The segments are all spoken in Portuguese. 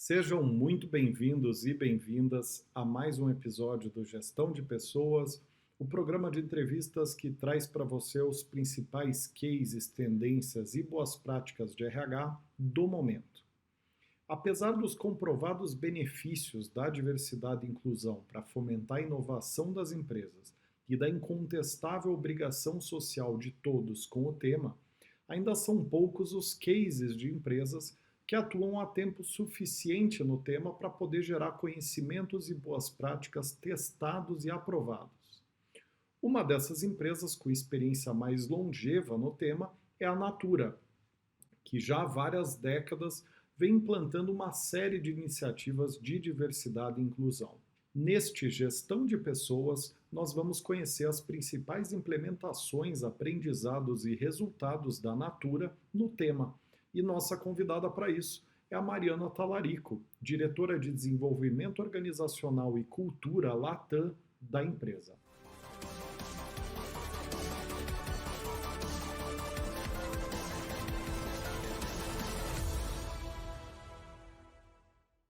Sejam muito bem-vindos e bem-vindas a mais um episódio do Gestão de Pessoas, o programa de entrevistas que traz para você os principais cases, tendências e boas práticas de RH do momento. Apesar dos comprovados benefícios da diversidade e inclusão para fomentar a inovação das empresas e da incontestável obrigação social de todos com o tema, ainda são poucos os cases de empresas que atuam há tempo suficiente no tema para poder gerar conhecimentos e boas práticas testados e aprovados. Uma dessas empresas com experiência mais longeva no tema é a Natura, que já há várias décadas vem implantando uma série de iniciativas de diversidade e inclusão. Neste Gestão de Pessoas, nós vamos conhecer as principais implementações, aprendizados e resultados da Natura no tema. E nossa convidada para isso é a Mariana Talarico, diretora de Desenvolvimento Organizacional e Cultura Latam da empresa.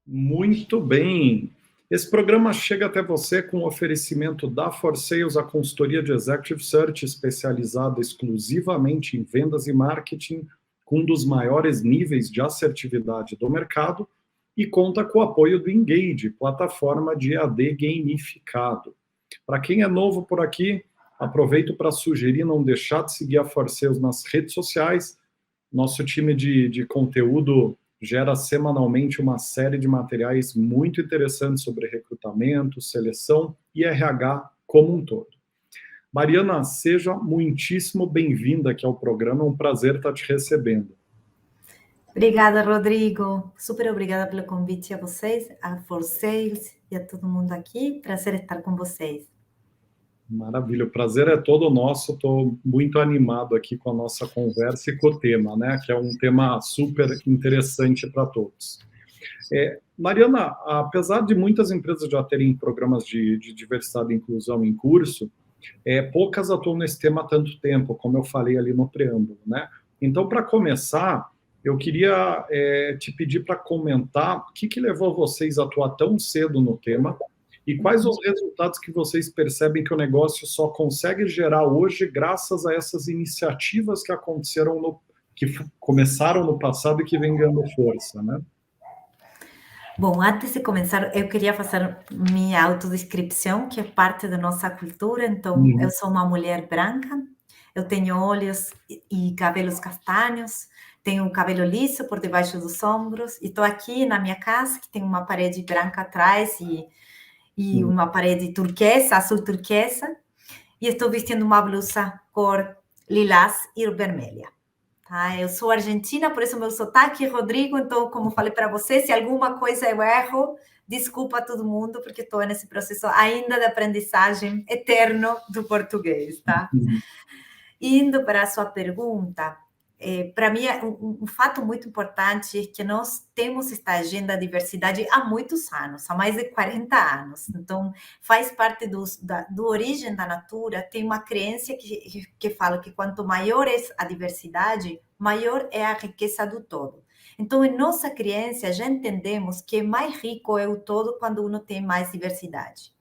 Muito bem! Esse programa chega até você com o oferecimento da For Sales, a consultoria de Executive Search especializada exclusivamente em vendas e marketing, com um dos maiores níveis de assertividade do mercado, e conta com o apoio do Engage, plataforma de EAD gamificado. Para quem é novo por aqui, aproveito para sugerir não deixar de seguir a For Sales nas redes sociais. Nosso time de conteúdo gera semanalmente uma série de materiais muito interessantes sobre recrutamento, seleção e RH como um todo. Mariana, seja muitíssimo bem-vinda aqui ao programa, é um prazer estar te recebendo. Obrigada, Rodrigo. Super obrigada pelo convite a vocês, a For Sales e a todo mundo aqui. Prazer estar com vocês. Maravilha, o prazer é todo nosso. Estou muito animado aqui com a nossa conversa e com o tema, né? Que é um tema super interessante para todos. Mariana, apesar de muitas empresas já terem programas de diversidade e inclusão em curso, poucas atuam nesse tema há tanto tempo, como eu falei ali no preâmbulo, né? Então, para começar, eu queria te pedir para comentar o que levou vocês a atuar tão cedo no tema e quais os resultados que vocês percebem que o negócio só consegue gerar hoje graças a essas iniciativas que aconteceram, que começaram no passado e que vêm ganhando força, né? Bom, antes de começar, eu queria fazer minha autodescrição, que é parte da nossa cultura. Então, eu sou uma mulher branca, eu tenho olhos e cabelos castanhos, tenho o cabelo liso por debaixo dos ombros, e estou aqui na minha casa, que tem uma parede branca atrás e uma parede turquesa, azul turquesa, e estou vestindo uma blusa cor lilás e vermelha. Tá? Eu sou argentina, por isso meu sotaque, Rodrigo. Então, como falei para você, se alguma coisa eu erro, desculpa a todo mundo, porque estou nesse processo ainda de aprendizagem eterno do português, tá? Indo para a sua pergunta, para mim, um fato muito importante é que nós temos esta agenda de diversidade há muitos anos, há mais de 40 anos. Então, faz parte do origem da Natura, tem uma crença que fala que quanto maior é a diversidade, maior é a riqueza do todo. Então, em nossa crença, já entendemos que mais rico é o todo quando uno tem mais diversidade.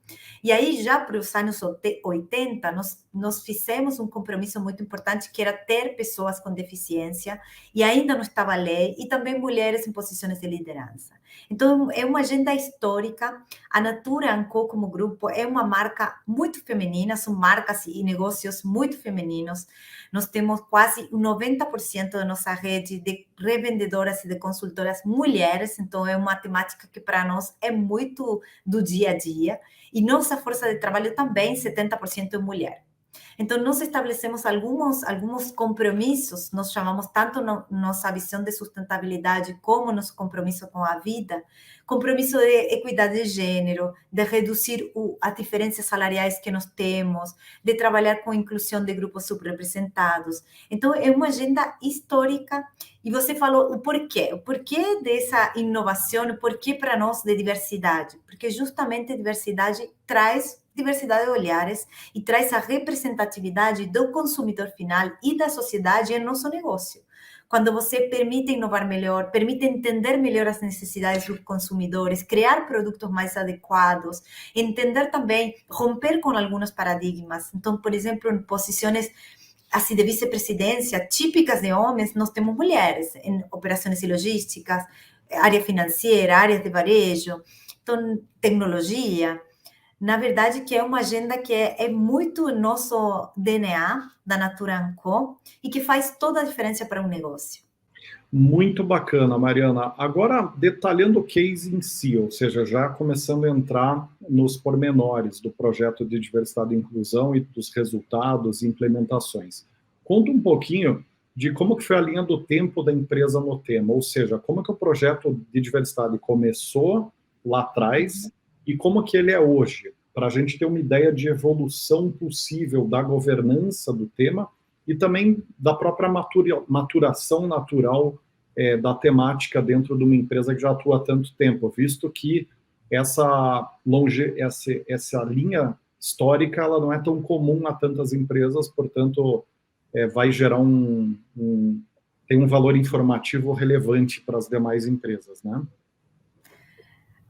E aí, já para os anos 80, nós fizemos um compromisso muito importante, que era ter pessoas com deficiência, e ainda não estava a lei, e também mulheres em posições de liderança. Então, é uma agenda histórica. A Natura & Co, como grupo, é uma marca muito feminina, são marcas e negócios muito femininos. Nós temos quase 90% da nossa rede de revendedoras e de consultoras mulheres, então é uma temática que para nós é muito do dia a dia. E nossa força de trabalho também, 70% é mulher. Então, nós estabelecemos alguns compromissos, nós chamamos tanto nossa visão de sustentabilidade como nosso compromisso com a vida, compromisso de equidade de gênero, de reduzir as diferenças salariais que nós temos, de trabalhar com a inclusão de grupos subrepresentados. Então, é uma agenda histórica. E você falou o porquê dessa inovação, o porquê para nós de diversidade, porque justamente a diversidade traz diversidade de olhares e traz a representatividade do consumidor final e da sociedade em nosso negócio. quando você permite inovar melhor, permite entender melhor as necessidades dos consumidores, criar produtos mais adequados, entender também, romper com alguns paradigmas. Então, por exemplo, em posições assim de vice-presidência típicas de homens, nós temos mulheres em operações e logísticas, área financeira, áreas de varejo, então, tecnologia. Na verdade, que é uma agenda que é muito nosso DNA da Natura &Co e que faz toda a diferença para um negócio. Muito bacana, Mariana. Agora, detalhando o case em si, ou seja, já começando a entrar nos pormenores do projeto de diversidade e inclusão e dos resultados e implementações. Conta um pouquinho de como que foi a linha do tempo da empresa no tema, ou seja, como que o projeto de diversidade começou lá atrás e como que ele é hoje, para a gente ter uma ideia de evolução possível da governança do tema e também da própria maturação natural da temática dentro de uma empresa que já atua há tanto tempo, visto que essa linha histórica ela não é tão comum a tantas empresas, portanto, vai gerar tem um valor informativo relevante para as demais empresas, né?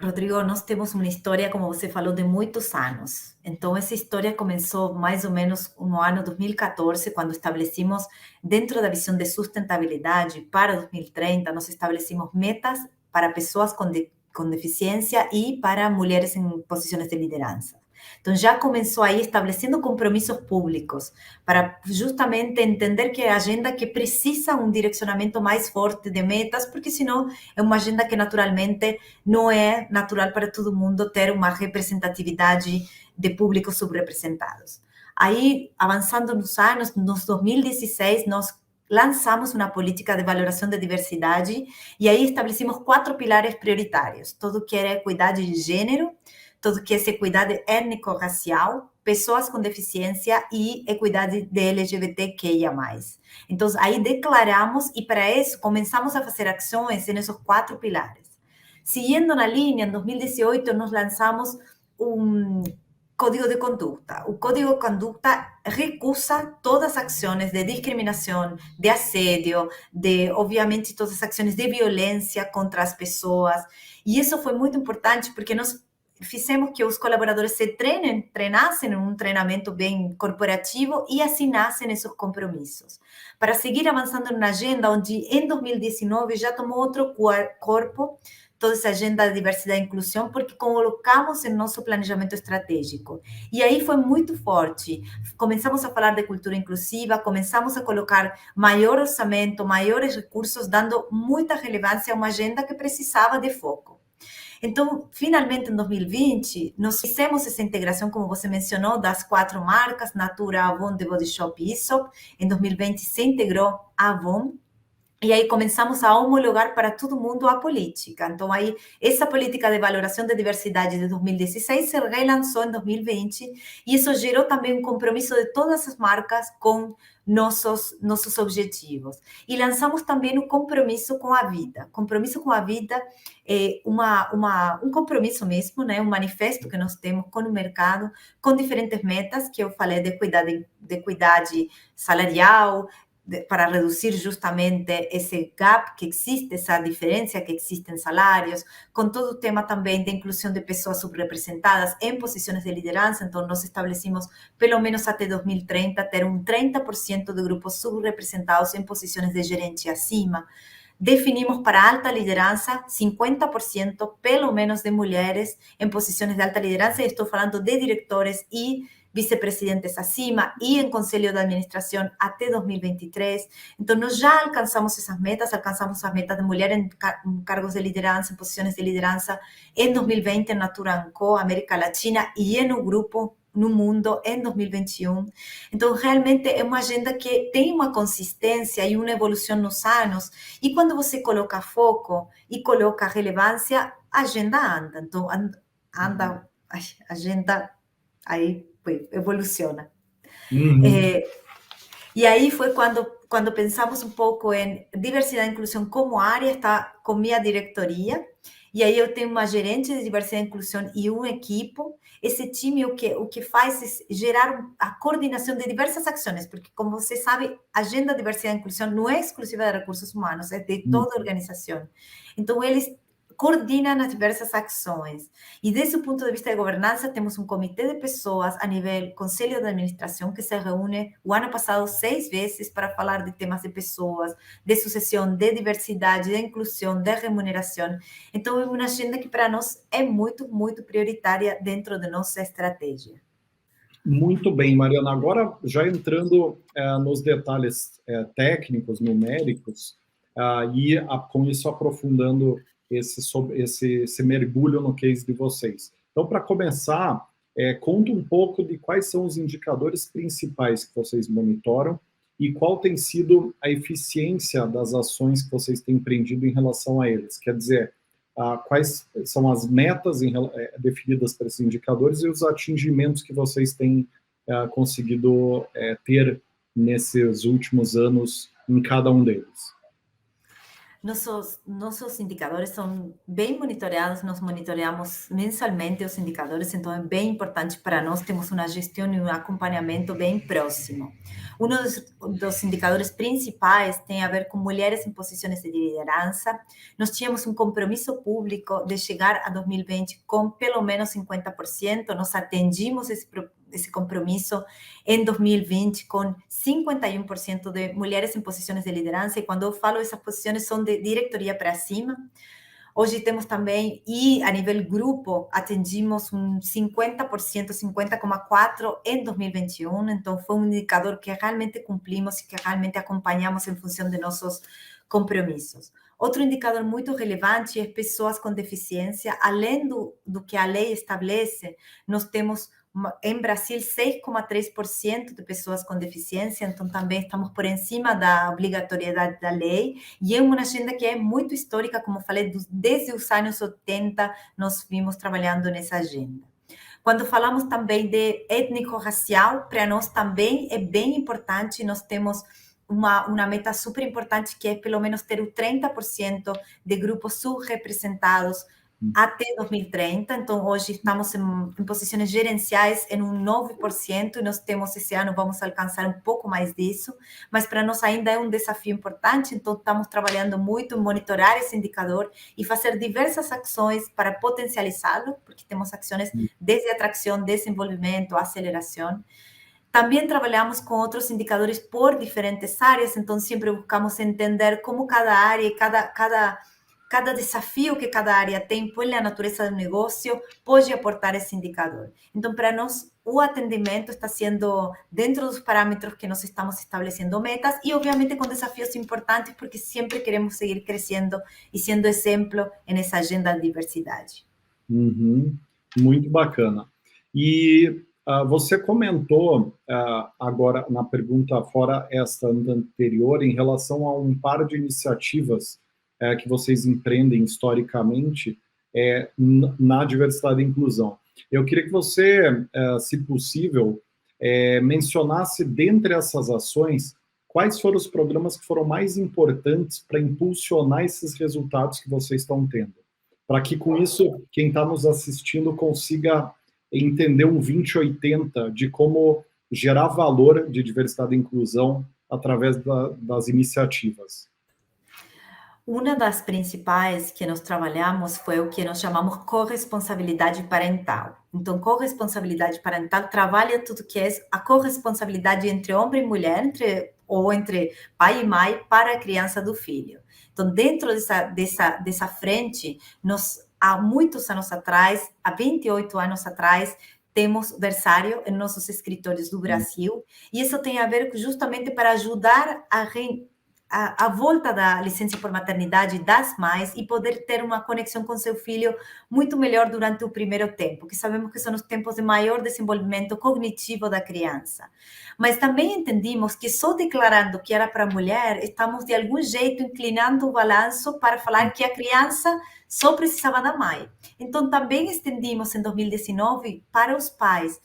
Rodrigo, nós temos uma história, como você falou, de muitos anos. Então, essa história começou mais ou menos no ano 2014, quando estabelecimos, dentro da visão de sustentabilidade para 2030, nós estabelecimos metas para pessoas com deficiência e para mulheres em posições de liderança. Então, já começou aí estabelecendo compromissos públicos para justamente entender que é a agenda que precisa um direcionamento mais forte de metas, porque senão é uma agenda que naturalmente não é natural para todo mundo ter uma representatividade de públicos subrepresentados. Aí, avançando nos anos, nos 2016, nós lançamos uma política de valoração da diversidade e aí estabelecimos 4 pilares prioritários, tudo que era equidade de gênero, tudo que é equidade étnico-racial, pessoas com deficiência e equidade de LGBTQIA+. Então, aí declaramos e para isso começamos a fazer ações nesses 4 pilares. Seguindo na linha, em 2018 nós lançamos um Código de Conduta. O Código de Conduta recusa todas as ações de discriminação, de assédio, de, obviamente, todas as ações de violência contra as pessoas. E isso foi muito importante porque nós fizemos que os colaboradores se treinassem em um treinamento bem corporativo e assinassem esses compromissos. Para seguir avançando na agenda, onde em 2019 já tomou outro corpo, toda essa agenda de diversidade e inclusão, porque colocamos em nosso planejamento estratégico. E aí foi muito forte. Começamos a falar de cultura inclusiva, começamos a colocar maior orçamento, maiores recursos, dando muita relevância a uma agenda que precisava de foco. Então, finalmente, em 2020, nós fizemos essa integração, como você mencionou, das 4 marcas, Natura, Avon, The Body Shop e Aesop. Em 2020, se integrou a Avon. E aí começamos a homologar para todo mundo a política. Então, aí, essa política de valoração da diversidade de 2016 se relançou em 2020 e isso gerou também um compromisso de todas as marcas com nossos objetivos. E lançamos também o compromisso com a vida. Compromisso com a vida é um compromisso mesmo, né? Um manifesto que nós temos com o mercado, com diferentes metas, que eu falei de equidade salarial, para reduzir justamente esse gap que existe, essa diferença que existe em salários, com todo o tema também de inclusão de pessoas subrepresentadas em posições de liderança. Então, nós estabelecimos, pelo menos até 2030, ter um 30% de grupos subrepresentados em posições de gerente acima. Definimos para alta liderança 50%, pelo menos, de mulheres em posições de alta liderança, e estou falando de diretores e vice-presidentes acima e em conselho de administração até 2023. Então, nós já alcançamos essas metas, alcançamos as metas de mulher em cargos de liderança, em posições de liderança em 2020 em Natura &Co, América Latina, e no grupo no mundo em 2021. Então, realmente é uma agenda que tem uma consistência e uma evolução nos anos, e quando você coloca foco e coloca relevância, a agenda anda. Então, anda, a agenda aí evoluciona. E aí foi quando pensamos um pouco em diversidade e inclusão como área, está com minha diretoria, e aí eu tenho uma gerente de diversidade e inclusão e uma equipe. Esse time o que faz é gerar a coordenação de diversas ações, porque, como você sabe, a agenda diversidade e inclusão não é exclusiva de recursos humanos, é de toda a organização. Então, eles coordinam as diversas ações. E, desde o ponto de vista de governança, temos um comitê de pessoas a nível conselho de administração que se reúne o ano passado 6 vezes para falar de temas de pessoas, de sucessão, de diversidade, de inclusão, de remuneração. Então, é uma agenda que para nós é muito, muito prioritária dentro da nossa estratégia. Muito bem, Mariana. Agora, já entrando nos detalhes técnicos, numéricos, com isso aprofundando esse mergulho no case de vocês. Então, para começar, conta um pouco de quais são os indicadores principais que vocês monitoram e qual tem sido a eficiência das ações que vocês têm empreendido em relação a eles. Quer dizer, quais são as metas definidas para esses indicadores e os atingimentos que vocês têm conseguido ter nesses últimos anos em cada um deles. Nossos indicadores são bem monitoreados, nós monitoreamos mensalmente os indicadores, então é bem importante para nós, temos uma gestão e um acompanhamento bem próximo. Um dos indicadores principais tem a ver com mulheres em posições de liderança. Nós tínhamos um compromisso público de chegar a 2020 com pelo menos 50%, nós atendimos esse compromisso em 2020 com 51% de mulheres em posições de liderança, e quando eu falo essas posições são de diretoria para cima. Hoje temos também, e a nível grupo, atendimos um 50%, 50,4% em 2021, então foi um indicador que realmente cumprimos e que realmente acompanhamos em função de nossos compromissos. Outro indicador muito relevante é pessoas com deficiência. Além do que a lei estabelece, nós temos em Brasil 6,3% de pessoas com deficiência, então também estamos por cima da obrigatoriedade da lei, e é uma agenda que é muito histórica, como falei, desde os anos 80 nós vimos trabalhando nessa agenda. Quando falamos também de étnico-racial, para nós também é bem importante, nós temos uma meta super importante, que é pelo menos ter o 30% de grupos subrepresentados até 2030, então hoje estamos em posições gerenciais em um 9%, e nós temos esse ano, vamos alcançar um pouco mais disso, mas para nós ainda é um desafio importante, então estamos trabalhando muito em monitorar esse indicador e fazer diversas ações para potencializá-lo, porque temos ações desde atração, desenvolvimento, aceleração. Também trabalhamos com outros indicadores por diferentes áreas, então sempre buscamos entender como cada área, cada desafio que cada área tem, pela natureza do negócio, pode aportar esse indicador. Então, para nós, o atendimento está sendo dentro dos parâmetros que nós estamos estabelecendo metas e, obviamente, com desafios importantes, porque sempre queremos seguir crescendo e sendo exemplo nessa agenda de diversidade. Muito bacana. E você comentou agora na pergunta fora esta anterior em relação a um par de iniciativas que vocês empreendem historicamente na diversidade e inclusão. Eu queria que você, se possível, mencionasse dentre essas ações quais foram os programas que foram mais importantes para impulsionar esses resultados que vocês estão tendo. Para que, com isso, quem está nos assistindo consiga entender um 20-80 de como gerar valor de diversidade e inclusão através das iniciativas. Uma das principais que nós trabalhamos foi o que nós chamamos corresponsabilidade parental. Então, corresponsabilidade parental trabalha tudo que é a corresponsabilidade entre homem e mulher, entre pai e mãe para a criança do filho. Então, dentro dessa frente, nós, há muitos anos atrás, há 28 anos atrás, temos versário em nossos escritórios do Brasil, e isso tem a ver justamente para ajudar a volta da licença por maternidade das mães e poder ter uma conexão com seu filho muito melhor durante o primeiro tempo, que sabemos que são os tempos de maior desenvolvimento cognitivo da criança. Mas também entendimos que só declarando que era para a mulher, estamos de algum jeito inclinando o balanço para falar que a criança só precisava da mãe. Então também estendimos em 2019 para os pais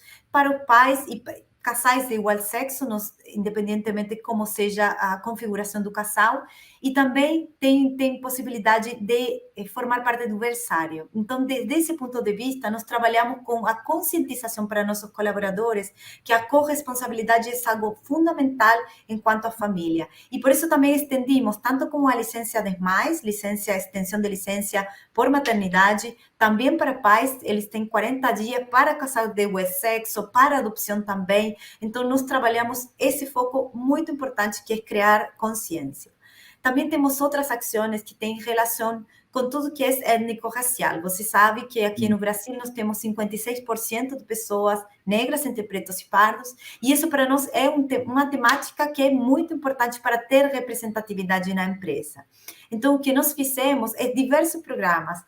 casais de igual sexo, independentemente de como seja a configuração do casal, e também tem possibilidade de formar parte do berçário. Então, desde esse ponto de vista, nós trabalhamos com a conscientização para nossos colaboradores, que a corresponsabilidade é algo fundamental enquanto a família. E por isso também estendimos, tanto como a licença de mães, extensão de licença por maternidade, também para pais, eles têm 40 dias para casal de igual sexo, para adoção também. Então, nós trabalhamos esse foco muito importante, que é criar consciência. Também temos outras ações que têm relação com tudo que é étnico-racial. Você sabe que aqui no Brasil nós temos 56% de pessoas negras entre pretos e pardos, e isso para nós é uma temática que é muito importante para ter representatividade na empresa. Então, o que nós fizemos é diversos programas,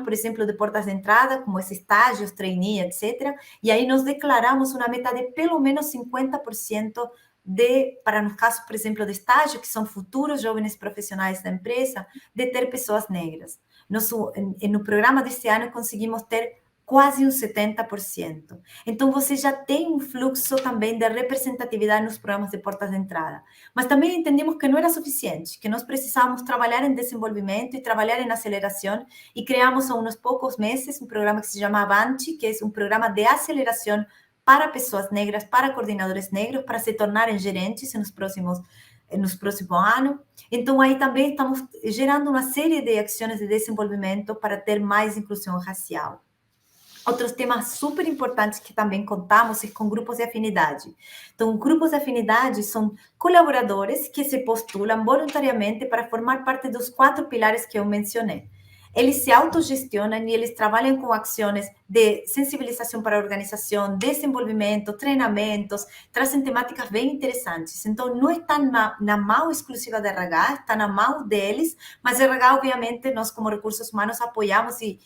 por exemplo, de portas de entrada, como esses estágios, trainee, etc. E aí nós declaramos uma meta de pelo menos 50% para no caso, por exemplo, de estágio, que são futuros jovens profissionais da empresa, de ter pessoas negras. No programa deste ano, conseguimos ter quase um 70%. Então, você já tem um fluxo também de representatividade nos programas de portas de entrada. Mas também entendemos que não era suficiente, que nós precisávamos trabalhar em desenvolvimento e trabalhar em aceleração, e criamos há uns poucos meses um programa que se chama Avante, que é um programa de aceleração para pessoas negras, para coordenadores negros, para se tornarem gerentes nos próximos anos. Então, aí também estamos gerando uma série de ações de desenvolvimento para ter mais inclusão racial. Outros temas super importantes que também contamos é com grupos de afinidade. Então, grupos de afinidade são colaboradores que se postulam voluntariamente para formar parte dos 4 pilares que eu mencionei. Eles se autogestionam e eles trabalham com ações de sensibilização para a organização, desenvolvimento, treinamentos, trazem temáticas bem interessantes. Então, não está na mão exclusiva da RH, está na mão deles, mas a RH, obviamente, nós como recursos humanos apoiamos e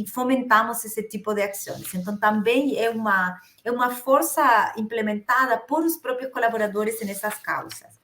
fomentamos esse tipo de ações. Então, também é uma força implementada por os próprios colaboradores nessas causas.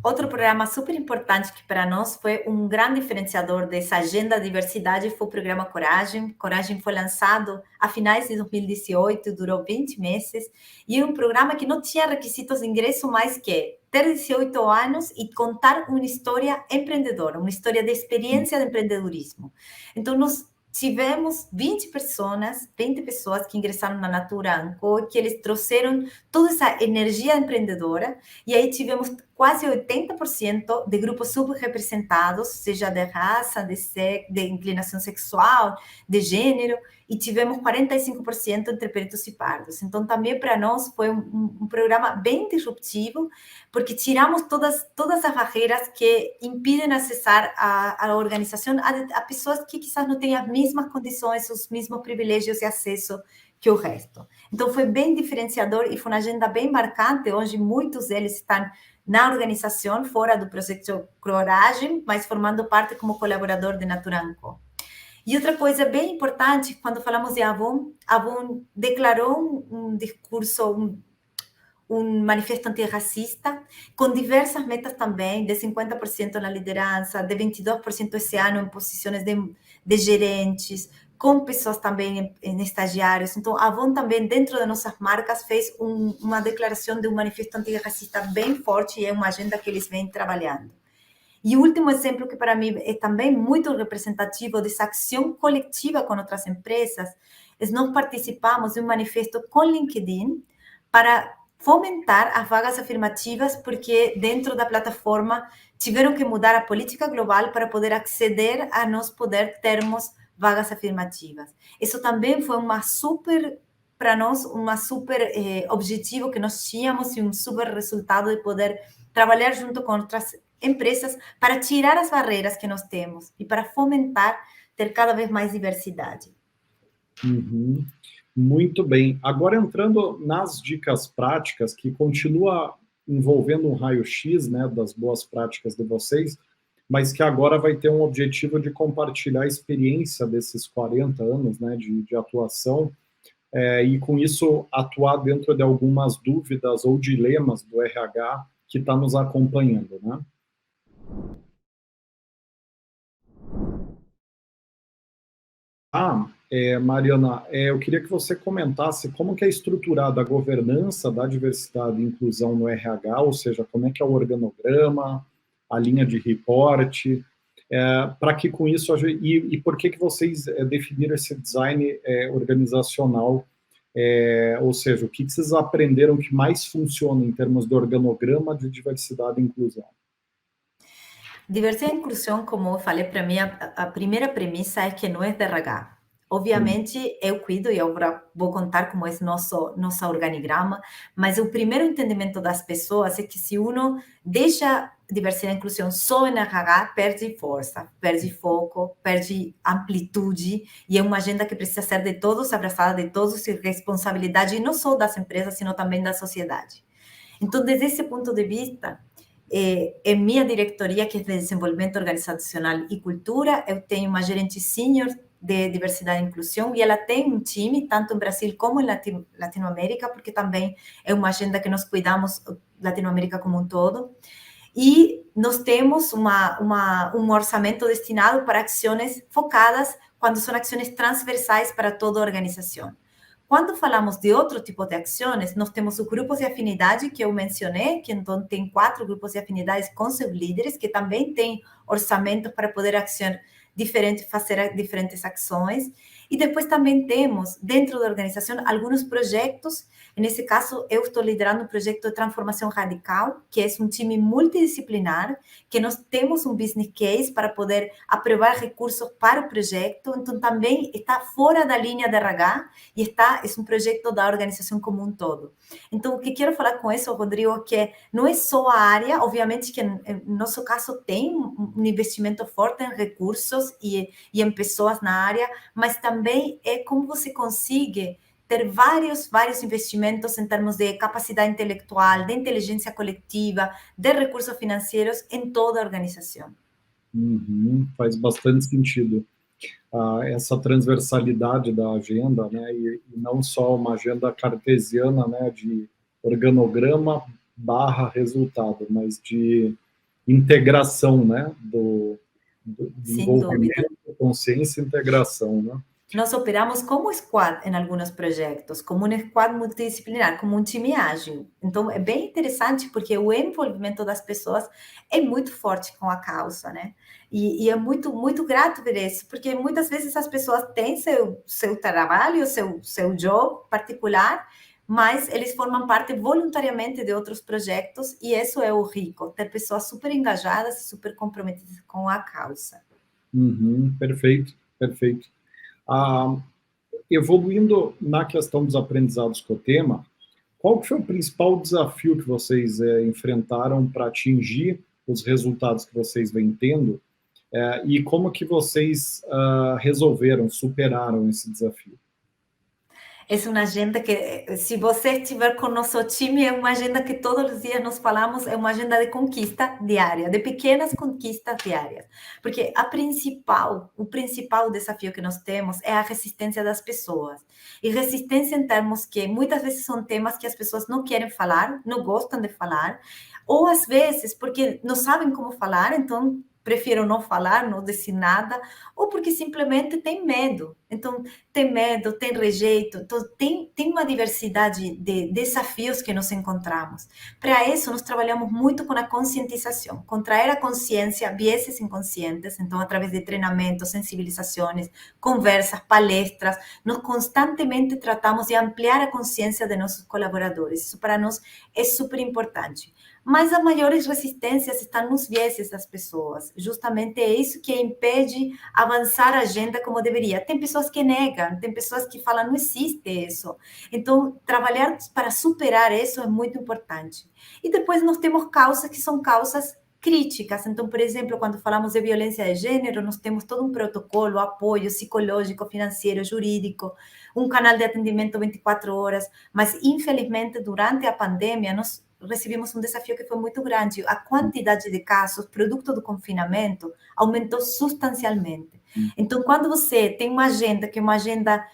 Outro programa super importante que para nós foi um grande diferenciador dessa agenda de diversidade foi o programa Coragem. Coragem foi lançado a finais de 2018, durou 20 meses, e é um programa que não tinha requisitos de ingresso mais que ter 18 anos e contar uma história empreendedora, uma história de experiência de empreendedorismo. Então, nós tivemos 20 pessoas que ingressaram na Natura Anco, que eles trouxeram toda essa energia empreendedora, e aí tivemos quase 80% de grupos subrepresentados, seja de raça, de inclinação sexual, de gênero, e tivemos 45% entre pretos e pardos. Então, também para nós foi um programa bem disruptivo, porque tiramos todas as barreiras que impedem acessar a organização a pessoas que quizás não tenham as mesmas condições, os mesmos privilégios e acesso que o resto. Então, foi bem diferenciador e foi uma agenda bem marcante. Hoje, muitos deles estão na organização, fora do projeto Coragem, mas formando parte como colaborador de Natura Anco. E outra coisa bem importante, quando falamos de Avon declarou um discurso, um manifesto antirracista, com diversas metas também, de 50% na liderança, de 22% esse ano em posições de gerentes, com pessoas também em estagiários. Então, a Avon também, dentro de nossas marcas, fez uma declaração de um manifesto antirracista bem forte, e é uma agenda que eles vêm trabalhando. E o último exemplo, que para mim é também muito representativo dessa ação coletiva com outras empresas, é nós participamos de um manifesto com LinkedIn para fomentar as vagas afirmativas, porque dentro da plataforma tiveram que mudar a política global para poder acceder a nós poder termos vagas afirmativas. Isso também foi para nós, uma super objetivo que nós tínhamos, e um super resultado de poder trabalhar junto com outras empresas para tirar as barreiras que nós temos e para fomentar ter cada vez mais diversidade. Uhum. Muito bem. Agora, entrando nas dicas práticas, que continua envolvendo um raio-x, né, das boas práticas de vocês, mas que agora vai ter um objetivo de compartilhar a experiência desses 40 anos, né, de atuação, e com isso atuar dentro de algumas dúvidas ou dilemas do RH que está nos acompanhando, né? Mariana, eu queria que você comentasse como que é estruturada a governança da diversidade e inclusão no RH, ou seja, como é que é o organograma, a linha de reporte, para que com isso, e por que vocês definiram esse design organizacional, ou seja, o que vocês aprenderam que mais funciona em termos de organograma de diversidade e inclusão? Diversidade e inclusão, como eu falei, para mim, a primeira premissa é que não é de RH. Obviamente, eu cuido e eu vou contar como é nosso organigrama, mas o primeiro entendimento das pessoas é que se uno deixa diversidade e inclusão só em RH, perde força, perde foco, perde amplitude, e é uma agenda que precisa ser de todos, abraçada de todos, e responsabilidade, e não só das empresas, sino também da sociedade. Então, desde esse ponto de vista, em minha diretoria, que é de desenvolvimento organizacional e cultura, eu tenho uma gerente sênior de diversidade e inclusão, e ela tem um time, tanto em Brasil como em Latinoamérica, porque também é uma agenda que nós cuidamos, Latinoamérica como um todo. E nós temos um orçamento destinado para ações focadas, quando são ações transversais para toda a organização. Quando falamos de outro tipo de ações, nós temos os grupos de afinidade que eu mencionei, que então tem 4 grupos de afinidades com seus líderes, que também têm orçamento para poder fazer diferentes ações. E depois também temos, dentro da organização, alguns projetos. Nesse caso, eu estou liderando um projeto de transformação radical, que é um time multidisciplinar, que nós temos um business case para poder aprovar recursos para o projeto. Então, também está fora da linha de RH e é um projeto da organização como um todo. Então, o que quero falar com isso, Rodrigo, é que não é só a área, obviamente que no nosso caso tem um investimento forte em recursos e em pessoas na área, mas também é como você consegue ter vários investimentos em termos de capacidade intelectual, de inteligência coletiva, de recursos financeiros em toda a organização. Faz bastante sentido. Essa transversalidade da agenda, né, e não só uma agenda cartesiana, né, de organograma / resultado, mas de integração, né, do envolvimento, consciência e integração, né? Nós operamos como squad em alguns projetos, como um squad multidisciplinar, como um time ágil. Então, é bem interessante porque o envolvimento das pessoas é muito forte com a causa, né? E é muito, muito grato ver isso, porque muitas vezes as pessoas têm seu trabalho, seu job particular, mas eles formam parte voluntariamente de outros projetos, e isso é o rico, ter pessoas super engajadas e super comprometidas com a causa. Perfeito, perfeito. Evoluindo na questão dos aprendizados com o tema, qual que foi o principal desafio que vocês enfrentaram para atingir os resultados que vocês vêm tendo, e como que vocês resolveram, superaram esse desafio? É uma agenda que, se você estiver com nosso time, é uma agenda que todos os dias nós falamos, é uma agenda de conquista diária, de pequenas conquistas diárias. Porque o principal desafio que nós temos é a resistência das pessoas. E resistência em termos que muitas vezes são temas que as pessoas não querem falar, não gostam de falar, ou às vezes porque não sabem como falar, então prefiram não falar, não dizer nada, ou porque simplesmente tem medo. Então, tem medo, tem rejeito, então tem uma diversidade de desafios que nós encontramos. Para isso, nós trabalhamos muito com a conscientização, contrair a consciência, vieses inconscientes, então, através de treinamentos, sensibilizações, conversas, palestras, nós constantemente tratamos de ampliar a consciência de nossos colaboradores. Isso para nós é super importante. Mas as maiores resistências estão nos vieses das pessoas. Justamente é isso que impede avançar a agenda como deveria. Tem pessoas que negam, tem pessoas que falam, não existe isso. Então, trabalhar para superar isso é muito importante. E depois nós temos causas que são causas críticas. Então, por exemplo, quando falamos de violência de gênero, nós temos todo um protocolo, apoio psicológico, financeiro, jurídico, um canal de atendimento 24 horas, mas infelizmente durante a pandemia nós recebemos um desafio que foi muito grande. A quantidade de casos, produto do confinamento, aumentou substancialmente. Então, quando você tem uma agenda que é uma agenda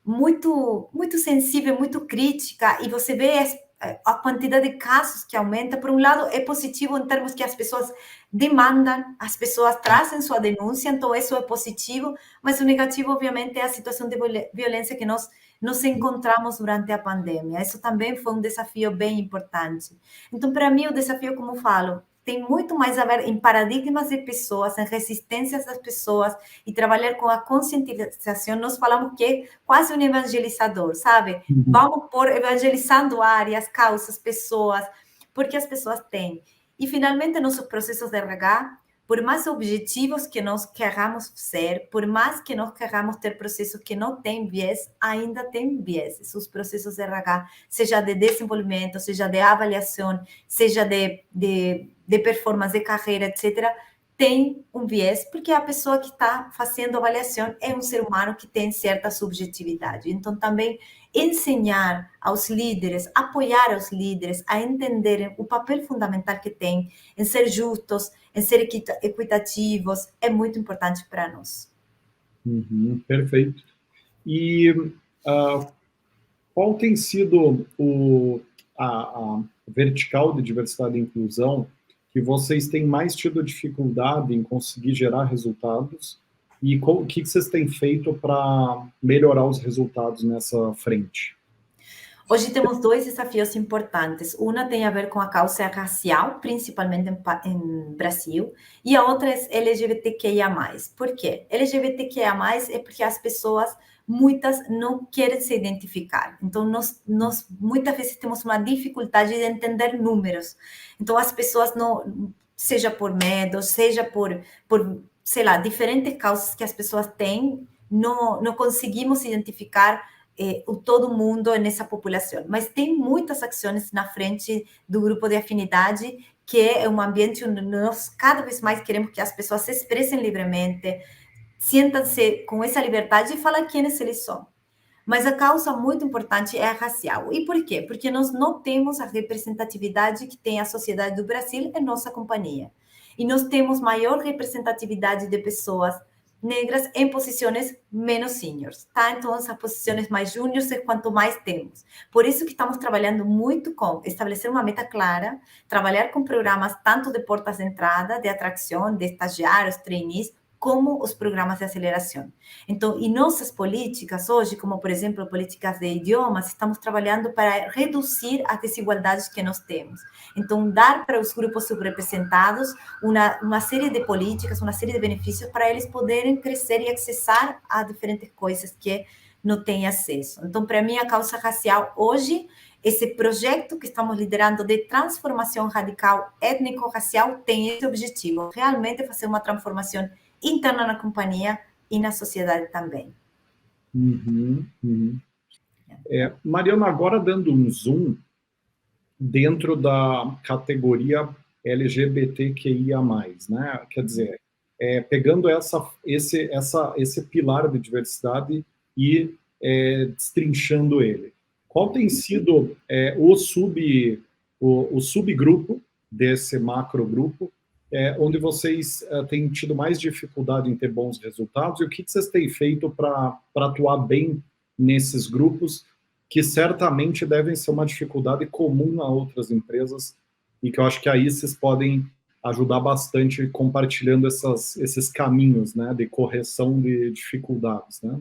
muito, muito sensível, muito crítica, e você vê a quantidade de casos que aumenta. Por um lado, é positivo em termos que as pessoas demandam, as pessoas trazem sua denúncia, então isso é positivo, mas o negativo, obviamente, é a situação de violência que nós nos encontramos durante a pandemia. Isso também foi um desafio bem importante. Então, para mim, o desafio, como eu falo, tem muito mais a ver em paradigmas de pessoas, em resistências das pessoas e trabalhar com a conscientização. Nós falamos que é quase um evangelizador, sabe? Vamos por evangelizando áreas, causas, pessoas, porque as pessoas têm. E, finalmente, nossos processos de RH, por mais objetivos que nós queramos ser, por mais que nós queramos ter processos que não têm viés, ainda tem viés. Os processos de RH, seja de desenvolvimento, seja de avaliação, seja de performance de carreira, etc., tem um viés, porque a pessoa que está fazendo avaliação é um ser humano que tem certa subjetividade. Então, também ensinar aos líderes, apoiar os líderes a entenderem o papel fundamental que tem em ser justos, em ser equitativos, é muito importante para nós. Perfeito. E qual tem sido a vertical de diversidade e inclusão que vocês têm mais tido dificuldade em conseguir gerar resultados e o que vocês têm feito para melhorar os resultados nessa frente? Hoje temos dois desafios importantes. Uma tem a ver com a causa racial, principalmente em Brasil, e a outra é LGBTQIA+. Por quê? LGBTQIA+, é porque as pessoas, muitas, não querem se identificar. Então, nós muitas vezes temos uma dificuldade de entender números. Então, as pessoas não, seja por medo, seja por sei lá, diferentes causas que as pessoas têm, não conseguimos identificar todo mundo nessa população. Mas tem muitas ações na frente do grupo de afinidade, que é um ambiente onde nós cada vez mais queremos que as pessoas se expressem livremente, sintam-se com essa liberdade e falem quem eles são. Mas a causa muito importante é a racial. E por quê? Porque nós não temos a representatividade que tem a sociedade do Brasil em nossa companhia. E nós temos maior representatividade de pessoas negras em posições menos seniors, tá? Então, as posições mais júniores é quanto mais temos. Por isso que estamos trabalhando muito com estabelecer uma meta clara, trabalhar com programas tanto de portas de entrada, de atração, de estagiários, trainees, como os programas de aceleração. Então, e nossas políticas hoje, como, por exemplo, políticas de idiomas, estamos trabalhando para reduzir as desigualdades que nós temos. Então, dar para os grupos subrepresentados uma série de políticas, uma série de benefícios para eles poderem crescer e acessar a diferentes coisas que não têm acesso. Então, para mim, a causa racial hoje, esse projeto que estamos liderando de transformação radical étnico-racial tem esse objetivo, realmente fazer uma transformação interna na companhia e na sociedade também. Mariana, agora dando um zoom dentro da categoria LGBTQIA+, né? Quer dizer, pegando esse pilar de diversidade e destrinchando ele. Qual tem sido o subgrupo desse macrogrupo onde vocês têm tido mais dificuldade em ter bons resultados, e o que vocês têm feito para atuar bem nesses grupos, que certamente devem ser uma dificuldade comum a outras empresas, e que eu acho que aí vocês podem ajudar bastante compartilhando esses caminhos, né, de correção de dificuldades, né?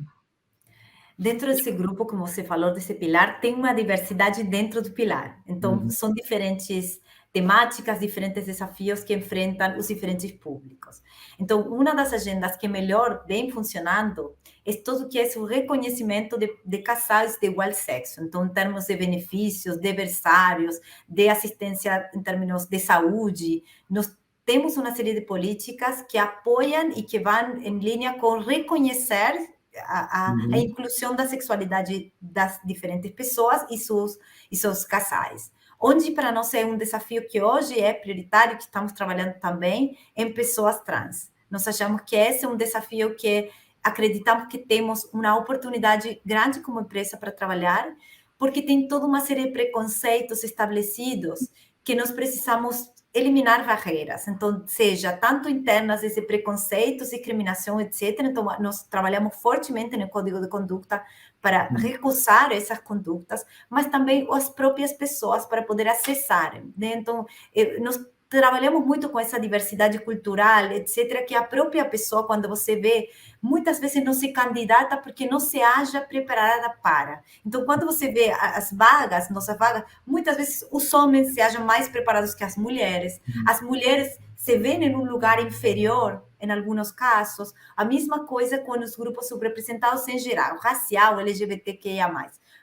Dentro desse grupo, como você falou, desse pilar, tem uma diversidade dentro do pilar. Então, são diferentes temáticas, diferentes desafios que enfrentam os diferentes públicos. Então, uma das agendas que melhor vem funcionando é tudo que é o reconhecimento de casais de igual sexo. Então, em termos de benefícios, de berçários, de assistência em termos de saúde, nós temos uma série de políticas que apoiam e que vão em linha com reconhecer a inclusão da sexualidade das diferentes pessoas e seus casais. Onde para nós é um desafio que hoje é prioritário, que estamos trabalhando também em pessoas trans. Nós achamos que esse é um desafio que acreditamos que temos uma oportunidade grande como empresa para trabalhar, porque tem toda uma série de preconceitos estabelecidos que nós precisamos eliminar barreiras, então, seja tanto internas, esse preconceitos, discriminação, etc. Então, nós trabalhamos fortemente no código de conduta para recusar essas condutas, mas também as próprias pessoas para poder acessarem, né? Então, nós trabalhamos muito com essa diversidade cultural, etc., que a própria pessoa, quando você vê, muitas vezes não se candidata porque não se acha preparada para. Então, quando você vê as vagas, nossas vagas, muitas vezes os homens se acham mais preparados que as mulheres se veem em um lugar inferior, em alguns casos, a mesma coisa com os grupos subrepresentados em geral, racial, LGBTQIA+.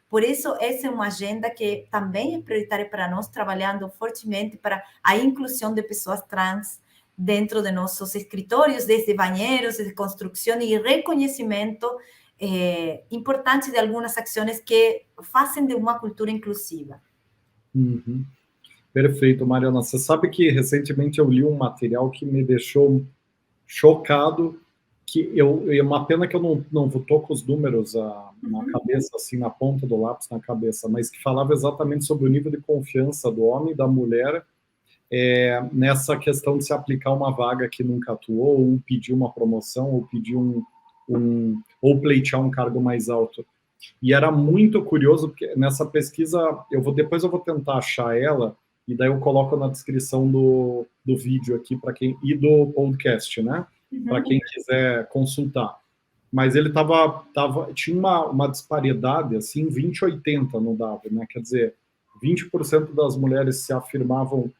Por isso, essa é uma agenda que também é prioritária para nós, trabalhando fortemente para a inclusão de pessoas trans dentro de nossos escritórios, desde banheiros, de construção e reconhecimento importante de algumas ações que fazem de uma cultura inclusiva. Uhum. Perfeito, Mariana. Você sabe que recentemente eu li um material que me deixou chocado, que é uma pena que eu não estou com os números na cabeça, assim, na ponta do lápis na cabeça, mas que falava exatamente sobre o nível de confiança do homem e da mulher nessa questão de se aplicar uma vaga que nunca atuou, ou pedir uma promoção, ou pedir ou pleitear um cargo mais alto. E era muito curioso, porque nessa pesquisa, depois eu vou tentar achar ela, e daí eu coloco na descrição do vídeo aqui para quem e do podcast, né? Para quem quiser consultar. Mas ele tinha uma disparidade assim, 20-80 no dado, né? Quer dizer, 20% das mulheres se afirmavam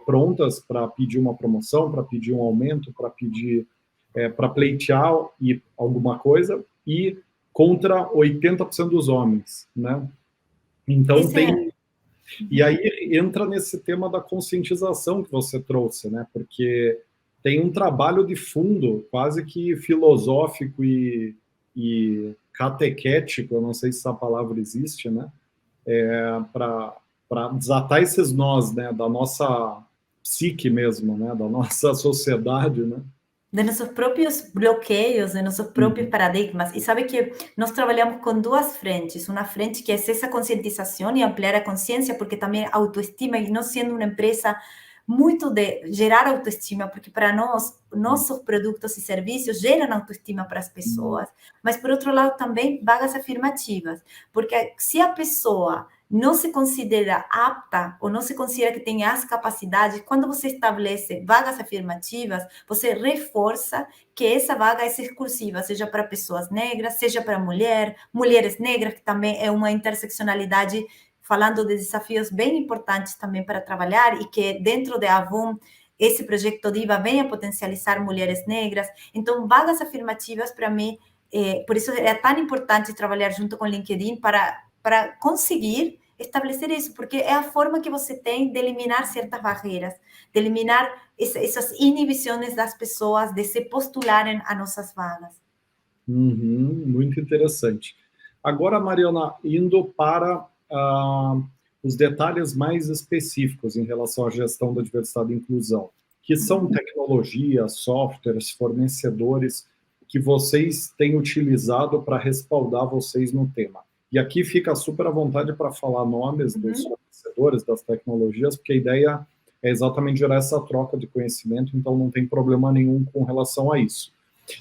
prontas para pedir uma promoção, para pedir um aumento, para pleitear e alguma coisa, e contra 80% dos homens, né? Então e aí entra nesse tema da conscientização que você trouxe, né? Porque tem um trabalho de fundo, quase que filosófico e catequético, eu não sei se essa palavra existe, né? Para desatar esses nós, né? Da nossa psique mesmo, né? Da nossa sociedade, né? De nossos próprios bloqueios, de nossos próprios paradigmas. E sabe que nós trabalhamos com duas frentes. Uma frente que é essa conscientização e ampliar a consciência, porque também autoestima, e nós sendo uma empresa muito de gerar autoestima, porque para nós, nossos produtos e serviços geram autoestima para as pessoas, mas por outro lado também vagas afirmativas, porque se a pessoa não se considera apta ou não se considera que tem as capacidades, quando você estabelece vagas afirmativas, você reforça que essa vaga é exclusiva, seja para pessoas negras, seja para mulheres negras, que também é uma interseccionalidade, falando de desafios bem importantes também para trabalhar, e que dentro da Avon, esse projeto DIVA vem a potencializar mulheres negras. Então, vagas afirmativas, para mim, por isso é tão importante trabalhar junto com o LinkedIn para conseguir estabelecer isso, porque é a forma que você tem de eliminar certas barreiras, de eliminar essas inibições das pessoas de se postularem a nossas vagas. Muito interessante. Agora, Mariana, indo para os detalhes mais específicos em relação à gestão da diversidade e inclusão, que são tecnologias, softwares, fornecedores que vocês têm utilizado para respaldar vocês no tema. E aqui fica super à vontade para falar nomes dos fornecedores, das tecnologias, porque a ideia é exatamente gerar essa troca de conhecimento, então não tem problema nenhum com relação a isso.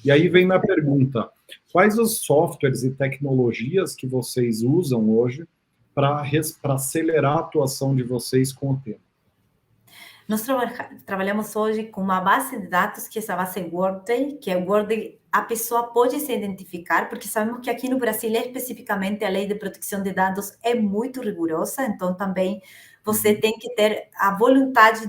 E aí vem minha pergunta: quais os softwares e tecnologias que vocês usam hoje para acelerar a atuação de vocês com o tema? Nós trabalhamos hoje com uma base de dados, que é essa base Workday, que é Workday, a pessoa pode se identificar, porque sabemos que aqui no Brasil, especificamente, a lei de proteção de dados é muito rigorosa, então também você tem que ter a vontade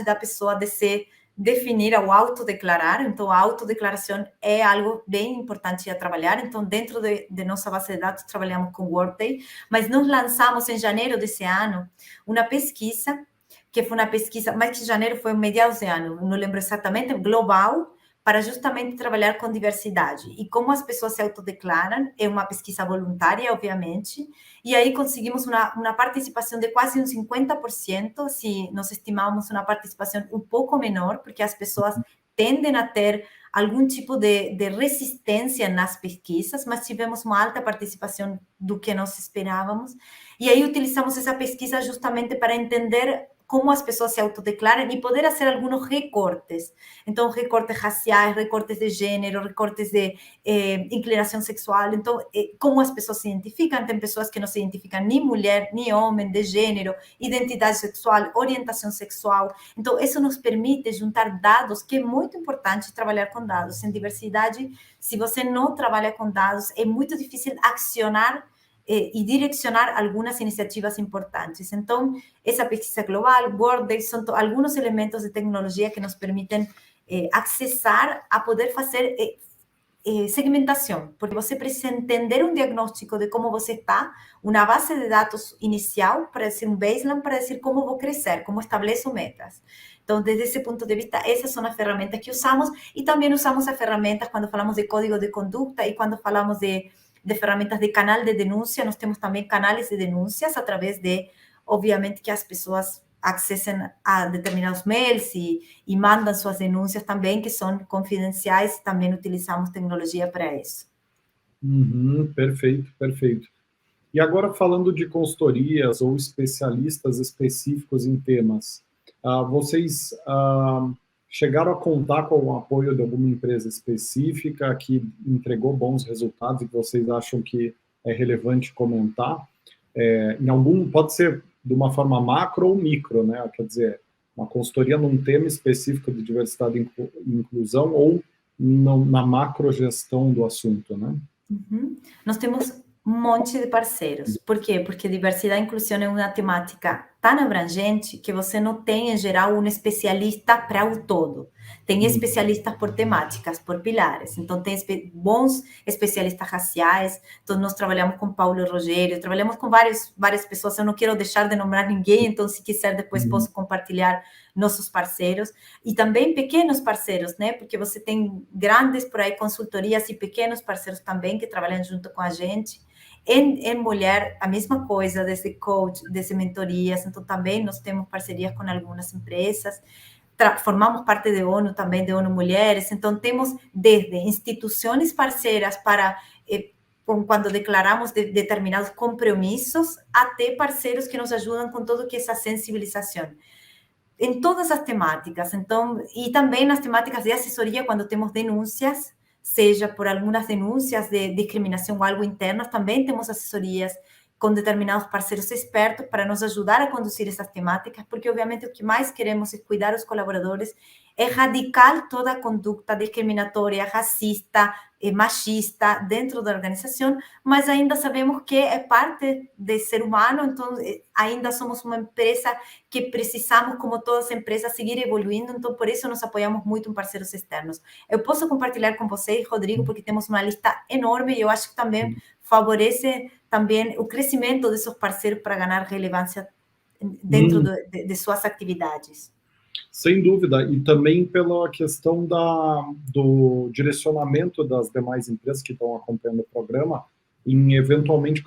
da pessoa de se definir ao autodeclarar. Então, a autodeclaração é algo bem importante a trabalhar. Então, dentro de nossa base de dados, trabalhamos com Workday, mas nós lançamos em janeiro desse ano uma pesquisa, que foi uma pesquisa, mas que janeiro foi mediados de ano, não lembro exatamente, global, para justamente trabalhar com diversidade. E como as pessoas se autodeclaram, é uma pesquisa voluntária, obviamente, e aí conseguimos uma participação de quase uns 50%, se nós estimamos uma participação um pouco menor, porque as pessoas tendem a ter algum tipo de resistência nas pesquisas, mas tivemos uma alta participação do que nós esperávamos. E aí utilizamos essa pesquisa justamente para entender como as pessoas se autodeclaram e poder fazer alguns recortes. Então, recortes raciais, recortes de gênero, recortes de inclinação sexual. Então, como as pessoas se identificam, tem pessoas que não se identificam nem mulher, nem homem, de gênero, identidade sexual, orientação sexual. Então, isso nos permite juntar dados, que é muito importante trabalhar com dados. Em diversidade, se você não trabalha com dados, é muito difícil acionar e direcionar algumas iniciativas importantes. Então, essa pesquisa global, Workday, são alguns elementos de tecnologia que nos permitem acessar a poder fazer segmentação, porque você precisa entender um diagnóstico de como você está, uma base de dados inicial para dizer um baseline, para dizer como vou crescer, como estabeleço metas. Então, desde esse ponto de vista, essas são as ferramentas que usamos e também usamos as ferramentas quando falamos de código de conduta e quando falamos de ferramentas de canal de denúncia, nós temos também canais de denúncias através de, obviamente, que as pessoas acessem a determinados mails e mandam suas denúncias também, que são confidenciais, também utilizamos tecnologia para isso. Perfeito, perfeito. E agora falando de consultorias ou especialistas específicos em temas, vocês chegaram a contar com o apoio de alguma empresa específica que entregou bons resultados e que vocês acham que é relevante comentar? Pode ser de uma forma macro ou micro, né? Quer dizer, uma consultoria num tema específico de diversidade e inclusão ou na macrogestão do assunto, né? Nós temos um monte de parceiros. Por quê? Porque diversidade e inclusão é uma temática tão abrangente que você não tem, em geral, um especialista para o todo. Tem especialistas por temáticas, por pilares. Então, tem bons especialistas raciais. Então, nós trabalhamos com Paulo Rogério, trabalhamos com várias pessoas. Eu não quero deixar de nombrar ninguém, então, se quiser, depois posso compartilhar nossos parceiros. E também pequenos parceiros, né? Porque você tem grandes, por aí, consultorias e pequenos parceiros também que trabalham junto com a gente. Em mulher, a mesma coisa, desde coach, desde mentorias. Então, também nós temos parcerias com algumas empresas. Formamos parte da ONU também, da ONU Mulheres. Então, temos desde instituições parceiras para quando declaramos determinados compromissos, até parceiros que nos ajudam com todo que essa sensibilização. Em todas as temáticas. Então, e também nas temáticas de assessoria, quando temos denúncias, seja por algumas denúncias de discriminação ou algo internas, também temos assessorias com determinados parceiros expertos para nos ajudar a conduzir essas temáticas, porque, obviamente, o que mais queremos é cuidar os colaboradores, erradicar toda a conduta discriminatória, racista, machista dentro da organização, mas ainda sabemos que é parte do ser humano, então ainda somos uma empresa que precisamos, como todas as empresas, seguir evoluindo, então por isso nos apoiamos muito em parceiros externos. Eu posso compartilhar com vocês, Rodrigo, porque temos uma lista enorme e eu acho que também favorece também o crescimento desses parceiros para ganhar relevância dentro de suas atividades. Sem dúvida, e também pela questão do direcionamento das demais empresas que estão acompanhando o programa, em eventualmente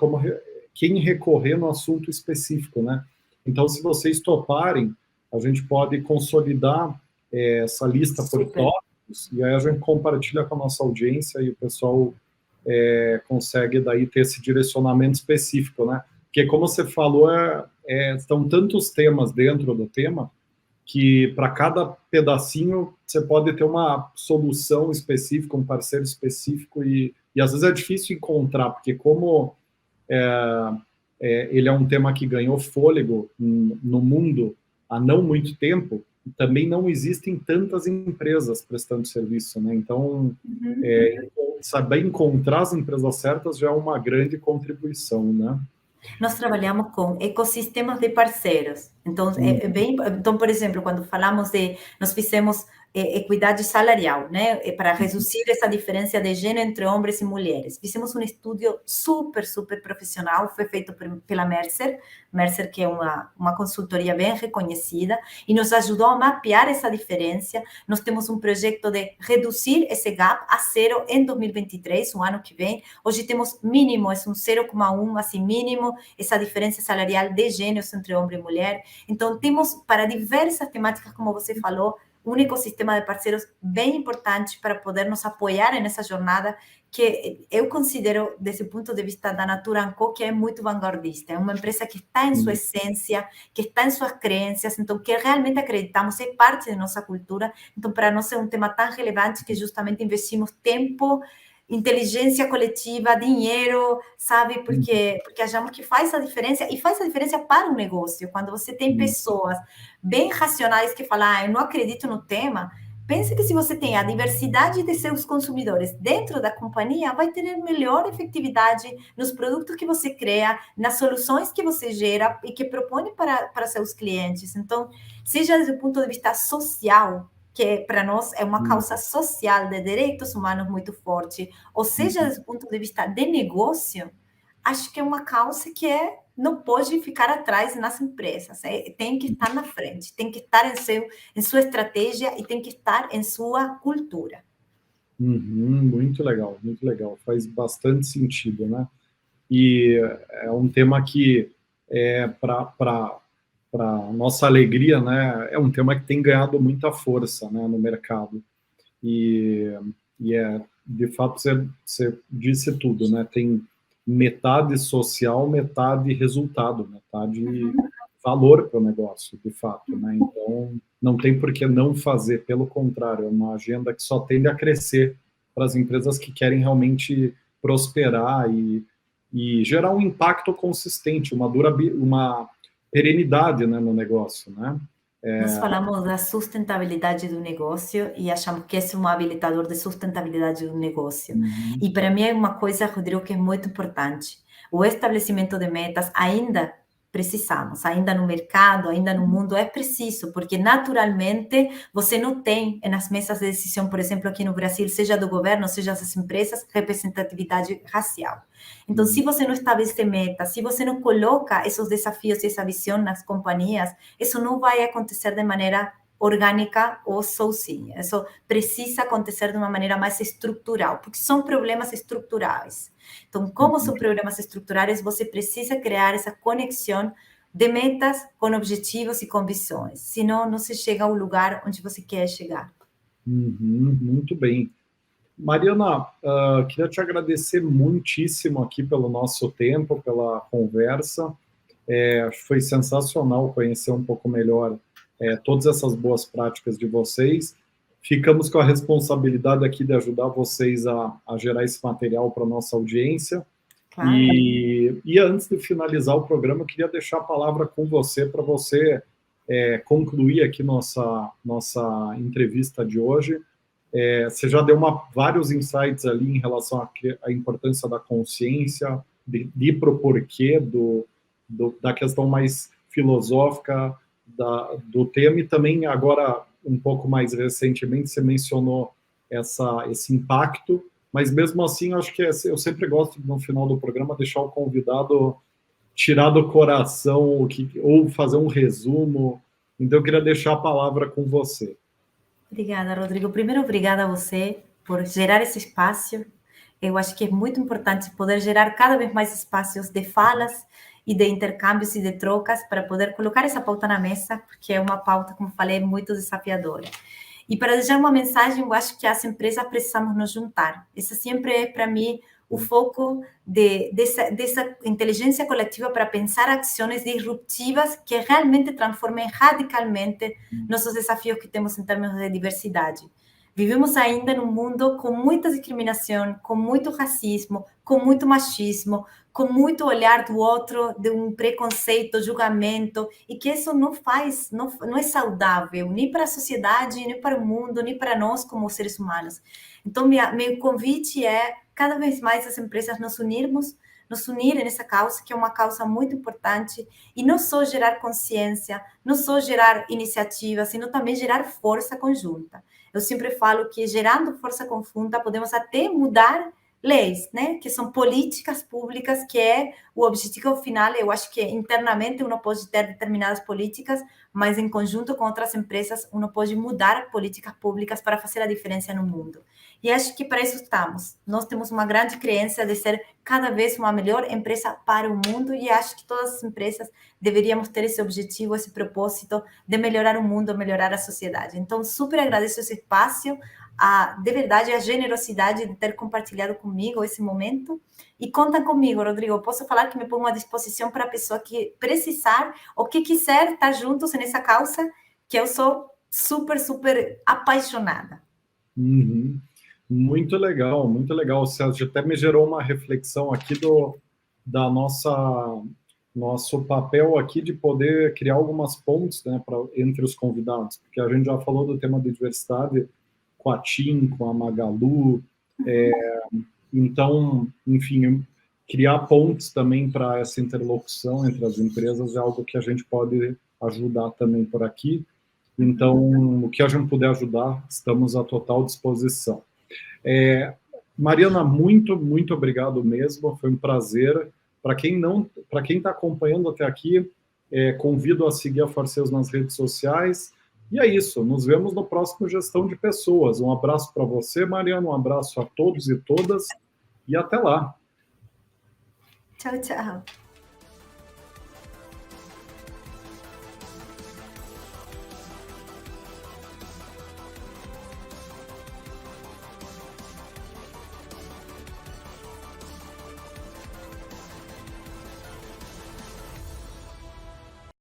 quem recorrer no assunto específico, né? Então, se vocês toparem, a gente pode consolidar essa lista por tópicos, e aí a gente compartilha com a nossa audiência e o pessoal consegue daí ter esse direcionamento específico, né? Porque, como você falou, estão tantos temas dentro do tema, que para cada pedacinho você pode ter uma solução específica, um parceiro específico, e às vezes é difícil encontrar, porque como ele é um tema que ganhou fôlego no mundo há não muito tempo, também não existem tantas empresas prestando serviço, né? Então, saber encontrar as empresas certas já é uma grande contribuição, né? Nós trabalhamos com ecossistemas de parceiros. Então, então, por exemplo, quando falamos nós fizemos equidade salarial, né, para reduzir essa diferença de gênero entre homens e mulheres. Fizemos um estudo super, super profissional, foi feito pela Mercer, que é uma consultoria bem reconhecida, e nos ajudou a mapear essa diferença. Nós temos um projeto de reduzir esse gap a zero em 2023, o ano que vem. Hoje temos mínimo, é um 0,1, assim, mínimo, essa diferença salarial de gêneros entre homem e mulher. Então, temos para diversas temáticas, como você falou, um ecossistema de parceiros bem importante para poder nos apoiar nessa jornada, que eu considero, desse ponto de vista da Natura &Co, que é muito vanguardista. É uma empresa que está em sua essência, que está em suas crenças, então, que realmente acreditamos, é parte da nossa cultura. Então, para nós é um tema tão relevante que justamente investimos tempo, inteligência coletiva, dinheiro, sabe? Porque achamos que faz a diferença, e faz a diferença para o negócio. Quando você tem pessoas bem racionais que falam, eu não acredito no tema, pense que se você tem a diversidade de seus consumidores dentro da companhia, vai ter melhor efetividade nos produtos que você cria, nas soluções que você gera e que propõe para seus clientes. Então, seja desde o ponto de vista social, que para nós é uma causa social de direitos humanos muito forte, ou seja, desde o ponto de vista de negócio, acho que é uma causa que não pode ficar atrás nas empresas, tem que estar na frente, tem que estar em sua estratégia e tem que estar em sua cultura. Muito legal, faz bastante sentido, né? E é um tema que, para nossa alegria, né, é um tema que tem ganhado muita força, né, no mercado. E de fato, você disse tudo, né? Tem metade social, metade resultado, metade valor para o negócio, de fato, né? Então, não tem por que não fazer, pelo contrário, é uma agenda que só tende a crescer para as empresas que querem realmente prosperar e gerar um impacto consistente, uma perenidade, né, no negócio, né? Nós falamos da sustentabilidade do negócio e achamos que esse é um habilitador de sustentabilidade do negócio. E para mim é uma coisa, Rodrigo, que é muito importante. O estabelecimento de metas ainda precisamos, ainda no mercado, ainda no mundo é preciso, porque naturalmente você não tem nas mesas de decisão, por exemplo, aqui no Brasil, seja do governo, seja das empresas, representatividade racial. Então, se você não estabelece metas, se você não coloca esses desafios e essa visão nas companhias, isso não vai acontecer de maneira orgânica ou sozinha. Isso precisa acontecer de uma maneira mais estrutural, porque são problemas estruturais. Então, como são problemas estruturais, você precisa criar essa conexão de metas com objetivos e com visões. Senão, não se chega ao lugar onde você quer chegar. Muito bem. Mariana, queria te agradecer muitíssimo aqui pelo nosso tempo, pela conversa. Foi sensacional conhecer um pouco melhor todas essas boas práticas de vocês. Ficamos com a responsabilidade aqui de ajudar vocês a gerar esse material para a nossa audiência. Claro. E antes de finalizar o programa, eu queria deixar a palavra com você, para você concluir aqui nossa entrevista de hoje. Você já deu vários insights ali em relação à importância da consciência, de propor porquê, da questão mais filosófica do tema, e também agora, um pouco mais recentemente, você mencionou esse impacto, mas mesmo assim, acho que eu sempre gosto, no final do programa, deixar o convidado tirar do coração ou fazer um resumo. Então, eu queria deixar a palavra com você. Obrigada, Rodrigo. Primeiro, obrigada a você por gerar esse espaço. Eu acho que é muito importante poder gerar cada vez mais espaços de falas e de intercâmbios e de trocas para poder colocar essa pauta na mesa, porque é uma pauta, como falei, muito desafiadora. E para deixar uma mensagem, eu acho que as empresas precisamos nos juntar. Esse sempre é, para mim, o foco dessa inteligência coletiva para pensar ações disruptivas que realmente transformem radicalmente nossos desafios que temos em termos de diversidade. Vivemos ainda num mundo com muita discriminação, com muito racismo, com muito machismo, com muito olhar do outro, de um preconceito, julgamento, e que isso não é saudável, nem para a sociedade, nem para o mundo, nem para nós como seres humanos. Então, meu convite é, cada vez mais, as empresas nos unirem nessa causa, que é uma causa muito importante, e não só gerar consciência, não só gerar iniciativa, sino também gerar força conjunta. Eu sempre falo que, gerando força conjunta, podemos até mudar leis, né? Que são políticas públicas, que é o objetivo final. Eu acho que internamente uno pode ter determinadas políticas, mas em conjunto com outras empresas, uno pode mudar políticas públicas para fazer a diferença no mundo. E acho que para isso estamos. Nós temos uma grande crença de ser cada vez uma melhor empresa para o mundo e acho que todas as empresas deveríamos ter esse objetivo, esse propósito de melhorar o mundo, melhorar a sociedade. Então, super agradeço esse espaço, de verdade, a generosidade de ter compartilhado comigo esse momento. E conta comigo, Rodrigo. Posso falar que me pongo à disposição para a pessoa que precisar ou que quiser estar juntos nessa causa, que eu sou super, super apaixonada. Uhum. Muito legal, muito legal. Sérgio, até me gerou uma reflexão aqui da nosso papel aqui de poder criar algumas pontes, né, entre os convidados, porque a gente já falou do tema de diversidade com a TIM, com a Magalu, então, enfim, criar pontes também para essa interlocução entre as empresas é algo que a gente pode ajudar também por aqui. Então, o que a gente puder ajudar, estamos à total disposição. Mariana, muito, muito obrigado mesmo, foi um prazer. Para quem está acompanhando até aqui, convido a seguir a Farseus nas redes sociais. E é isso, nos vemos no próximo Gestão de Pessoas. Um abraço para você, Mariana, um abraço a todos e todas, e até lá. Tchau, tchau.